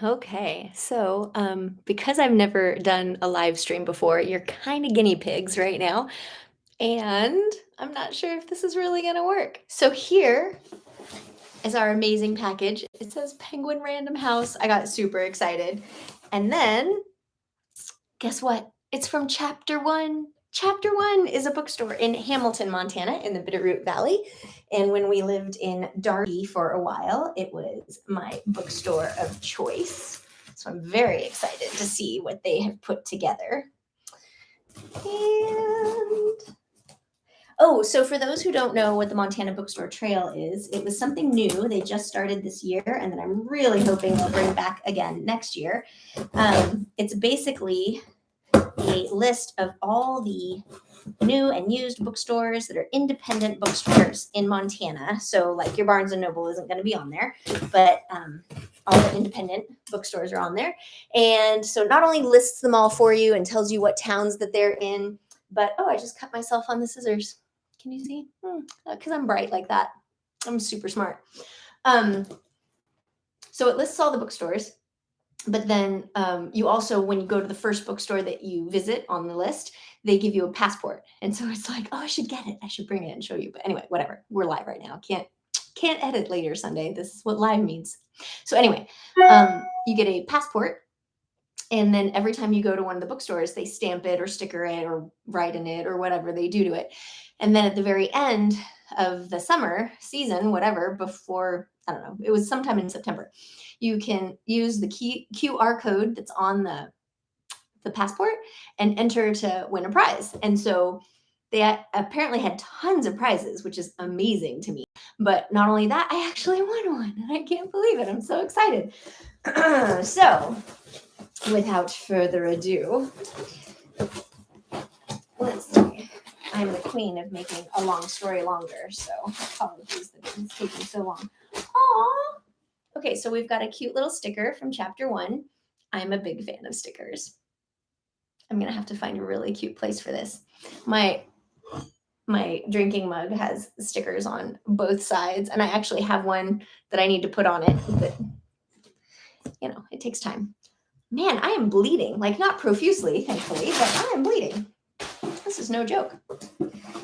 Okay, so because I've never done a live stream before, you're kind of guinea pigs right now, and I'm not sure if this is really going to work. So here is our amazing package. It says Penguin Random House. I got super excited. And then guess what? It's from Chapter One. Chapter One is a bookstore in Hamilton, Montana, in the Bitterroot Valley. And when we lived in Darby for a while, it was my bookstore of choice. So I'm very excited to see what they have put together. And oh, so for those who don't know what the Montana Bookstore Trail is, it was something new. They just started this year, and then I'm really hoping they'll bring back again next year. It's basically a list of all the new and used bookstores that are independent bookstores in Montana. So, like your Barnes and Noble isn't going to be on there, but all the independent bookstores are on there. And so, not only lists them all for you and tells you what towns that they're in, but oh, I just cut myself on the scissors. Can you see? Because I'm bright like that. I'm super smart. So it lists all the bookstores. But then you also, when you go to the first bookstore that you visit on the list, they give you a passport. And so it's like, oh, I should get it. I should bring it and show you. But anyway, whatever. We're live right now. Can't edit later Sunday. This is what live means. So anyway, you get a passport. And then every time you go to one of the bookstores, they stamp it or sticker it or write in it or whatever they do to it. And then at the very end of the summer season, whatever, before, I don't know, it was sometime in September, you can use the QR code that's on the passport and enter to win a prize. And so they apparently had tons of prizes, which is amazing to me. But not only that, I actually won one, and I can't believe it. I'm so excited. So without further ado, let's see. I'm the queen of making a long story longer, so apologies that it's taking so long. Aww. Okay, so we've got a cute little sticker from Chapter One. I'm a big fan of stickers. I'm gonna have to find a really cute place for this. My drinking mug has stickers on both sides, and I actually have one that I need to put on it, but it takes time. Man, I am bleeding, like not profusely, thankfully, but I am bleeding. This is no joke.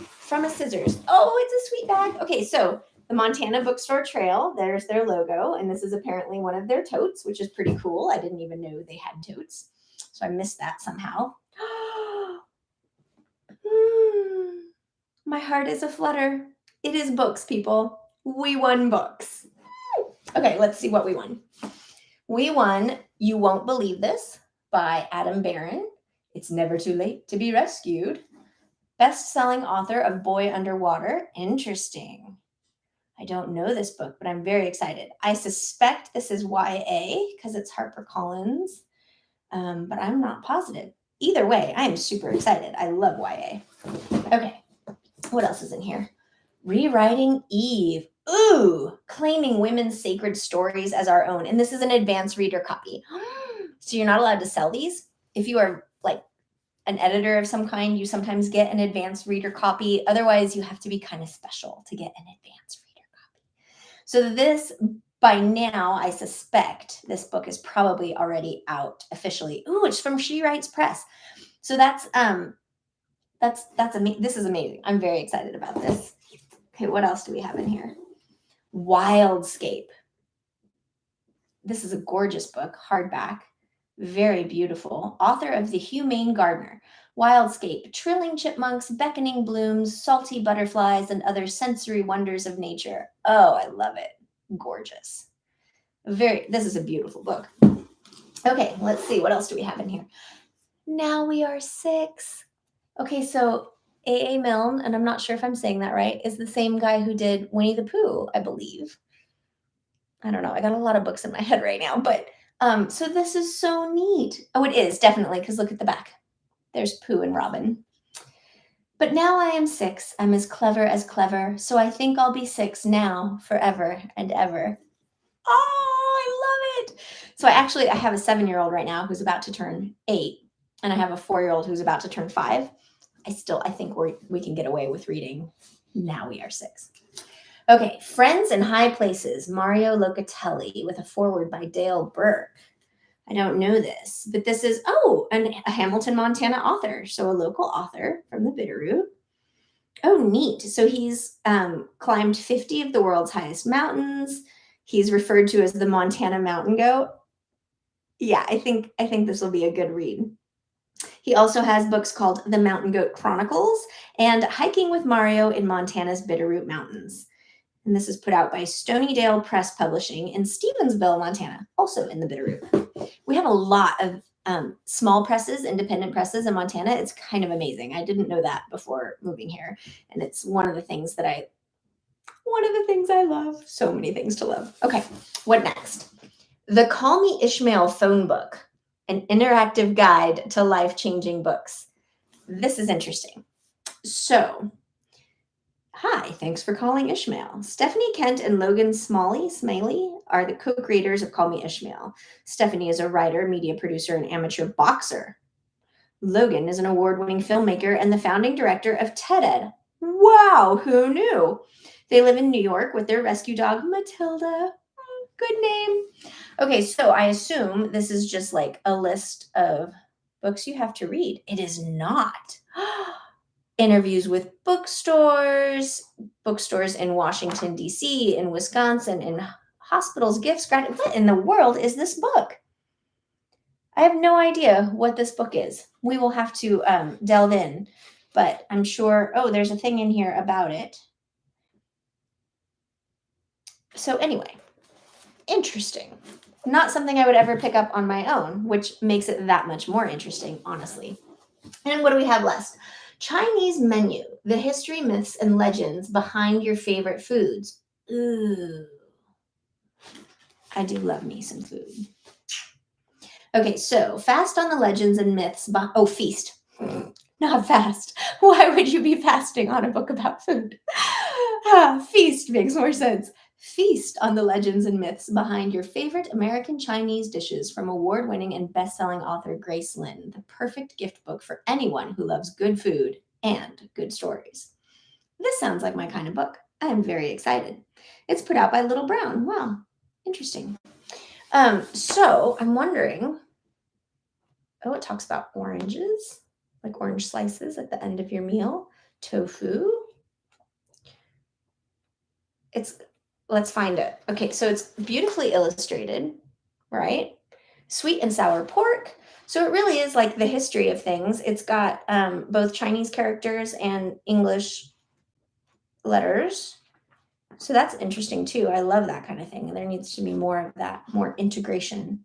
From a scissors. Oh, it's a sweet bag. Okay, so the Montana Bookstore Trail, there's their logo, and this is apparently one of their totes, which is pretty cool. I didn't even know they had totes, so I missed that somehow. My heart is aflutter. It is books, people. We won books. Okay, let's see what we won. We won You Won't Believe This by Adam Barron. It's Never Too Late to Be Rescued. Best-selling author of Boy Underwater. Interesting. I don't know this book, but I'm very excited. I suspect this is YA because it's HarperCollins, but I'm not positive. Either way, I am super excited. I love YA. Okay, what else is in here? Rewriting Eve. Ooh, claiming women's sacred stories as our own. And this is an advanced reader copy. So you're not allowed to sell these. If you are like an editor of some kind, you sometimes get an advanced reader copy. Otherwise, you have to be kind of special to get an advanced reader copy. So this, by now, I suspect this book is probably already out officially. Ooh, it's from She Writes Press. So this is amazing. I'm very excited about this. Okay, what else do we have in here? Wildscape. This is a gorgeous book, hardback, very beautiful. Author of The Humane Gardener. Wildscape, trilling chipmunks, beckoning blooms, salty butterflies, and other sensory wonders of nature. Oh, I love it. Gorgeous. This is a beautiful book. Okay, let's see. What else do we have in here? Now We Are Six. Okay, so A.A. Milne, and I'm not sure if I'm saying that right, is the same guy who did Winnie the Pooh, I believe. I don't know. I got a lot of books in my head right now, but so this is so neat. Oh, it is definitely, because look at the back. There's Pooh and Robin. But now I am 6. I'm as clever, so I think I'll be 6 now, forever and ever. Oh, I love it. So I have a 7-year-old right now who's about to turn 8, and I have a 4-year-old who's about to turn 5. I think we can get away with reading Now We Are 6. Okay, Friends in High Places, Mario Locatelli, with a foreword by Dale Burke. I don't know this, but this is, a Hamilton, Montana author. So a local author from the Bitterroot. Oh, neat. So he's climbed 50 of the world's highest mountains. He's referred to as the Montana Mountain Goat. Yeah, I think this will be a good read. He also has books called The Mountain Goat Chronicles and Hiking with Mario in Montana's Bitterroot Mountains. And this is put out by Stonydale Press Publishing in Stevensville, Montana, also in the Bitterroot. We have a lot of small presses, independent presses in Montana. It's kind of amazing. I didn't know that before moving here. And it's one of the things I love. So many things to love. Okay, what next? The Call Me Ishmael phone book, an interactive guide to life-changing books. This is interesting. So, hi, thanks for calling Ishmael. Stephanie Kent and Logan Smalley are the co-creators of Call Me Ishmael. Stephanie is a writer, media producer, and amateur boxer. Logan is an award-winning filmmaker and the founding director of TED-Ed. Wow, who knew? They live in New York with their rescue dog, Matilda. Good name. Okay, so I assume this is just like a list of books you have to read. It is not. Interviews with bookstores in Washington, D.C., in Wisconsin, in hospitals, gifts. What in the world is this book? I have no idea what this book is. We will have to delve in, but I'm sure, there's a thing in here about it. So anyway, interesting. Not something I would ever pick up on my own, which makes it that much more interesting, honestly. And what do we have left? Chinese menu, the history, myths, and legends behind your favorite foods. Ooh, I do love me some food. Okay, so fast on the legends and myths. Feast. Not fast. Why would you be fasting on a book about food? Feast makes more sense. Feast on the legends and myths behind your favorite American Chinese dishes from award-winning and best-selling author Grace Lin, the perfect gift book for anyone who loves good food and good stories. This sounds like my kind of book. I'm very excited. It's put out by Little Brown. Wow, interesting. So I'm wondering, it talks about oranges, like orange slices at the end of your meal, tofu. Let's find it. Okay, so it's beautifully illustrated, right? Sweet and sour pork. So it really is like the history of things. It's got both Chinese characters and English letters. So that's interesting too. I love that kind of thing. There needs to be more of that, more integration.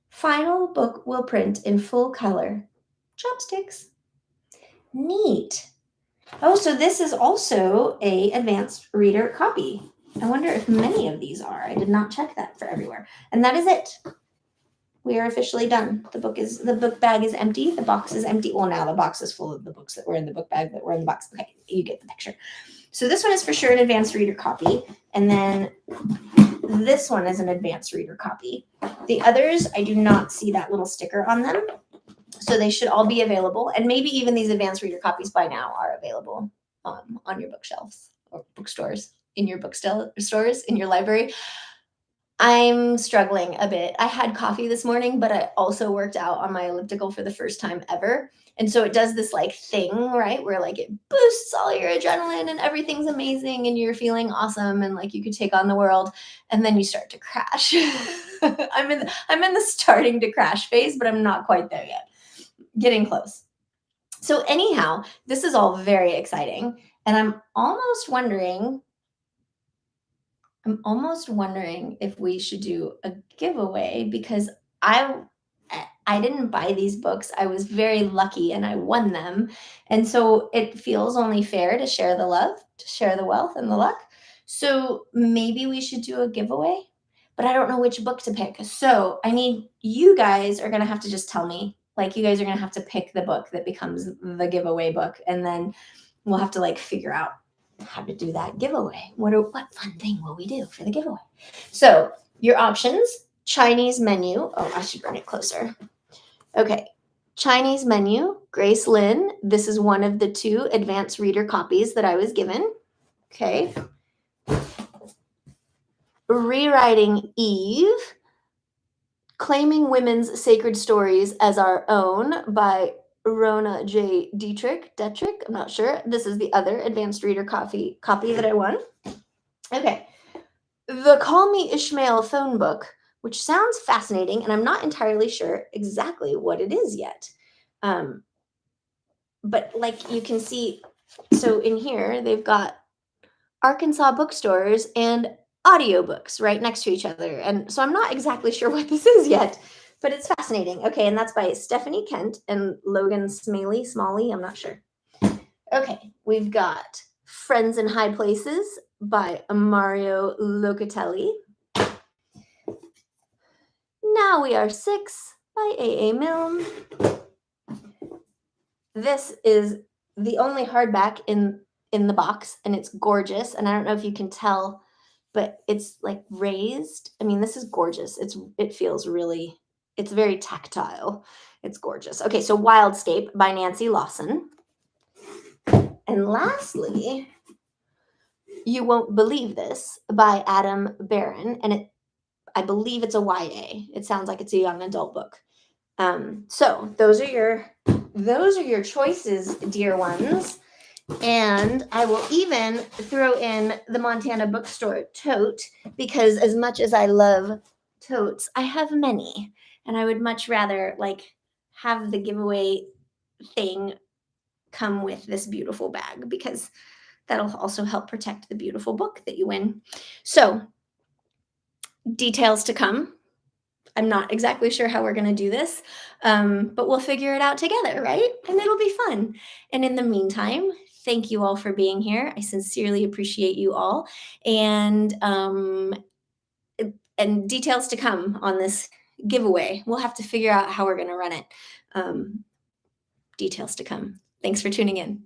Final book will print in full color. Chopsticks. Neat. Oh, so this is also a advanced reader copy. I wonder if many of these are. I did not check that for everywhere. And that is it. We are officially done. The book bag is empty. The box is empty. Well, now the box is full of the books that were in the book bag that were in the box. Okay, you get the picture. So this one is for sure an advanced reader copy. And then this one is an advanced reader copy. The others, I do not see that little sticker on them. So they should all be available. And maybe even these advanced reader copies by now are available on your bookshelves or bookstores, in your bookstores, in your library. I'm struggling a bit. I had coffee this morning, but I also worked out on my elliptical for the first time ever. And so it does this like thing, right? Where like it boosts all your adrenaline and everything's amazing and you're feeling awesome and like you could take on the world. And then you start to crash. I'm in the starting to crash phase, but I'm not quite there yet. Getting close. So anyhow, this is all very exciting. And I'm almost wondering if we should do a giveaway because I didn't buy these books. I was very lucky and I won them. And so it feels only fair to share the love, to share the wealth and the luck. So maybe we should do a giveaway, but I don't know which book to pick. So you guys are going to have to just tell me, like you guys are going to have to pick the book that becomes the giveaway book. And then we'll have to like figure out how to do that giveaway. What fun thing will we do for the giveaway? So your options, Chinese menu. Oh, I should bring it closer. Okay. Chinese menu, Grace Lin. This is one of the 2 advanced reader copies that I was given. Okay. Rewriting Eve, Claiming Women's Sacred Stories as Our Own by Rona J. Detrick. I'm not sure. This is the other advanced reader copy that I won. Okay. The Call Me Ishmael phone book, which sounds fascinating, and I'm not entirely sure exactly what it is yet. But like you can see, so in here, they've got Arkansas bookstores and audiobooks right next to each other. And so I'm not exactly sure what this is yet, but it's fascinating. Okay, and that's by Stephanie Kent and Logan Smalley, I'm not sure. Okay, we've got Friends in High Places by Mario Locatelli. Now We Are Six by A.A. Milne. This is the only hardback in the box, and it's gorgeous. And I don't know if you can tell, but it's like raised. I mean, this is gorgeous. It feels really, it's very tactile. It's gorgeous. Okay, so Wildscape by Nancy Lawson. And lastly, You Won't Believe This by Adam Barron, and I believe it's a YA. It sounds like it's a young adult book. So those are your choices, dear ones. And I will even throw in the Montana Bookstore tote, because as much as I love totes, I have many, and I would much rather have the giveaway thing come with this beautiful bag, because that'll also help protect the beautiful book that you win. So details to come. I'm not exactly sure how we're going to do this, but we'll figure it out together, right? And it'll be fun. And in the meantime, thank you all for being here. I sincerely appreciate you all. And details to come on this giveaway. We'll have to figure out how we're going to run it. Details to come. Thanks for tuning in.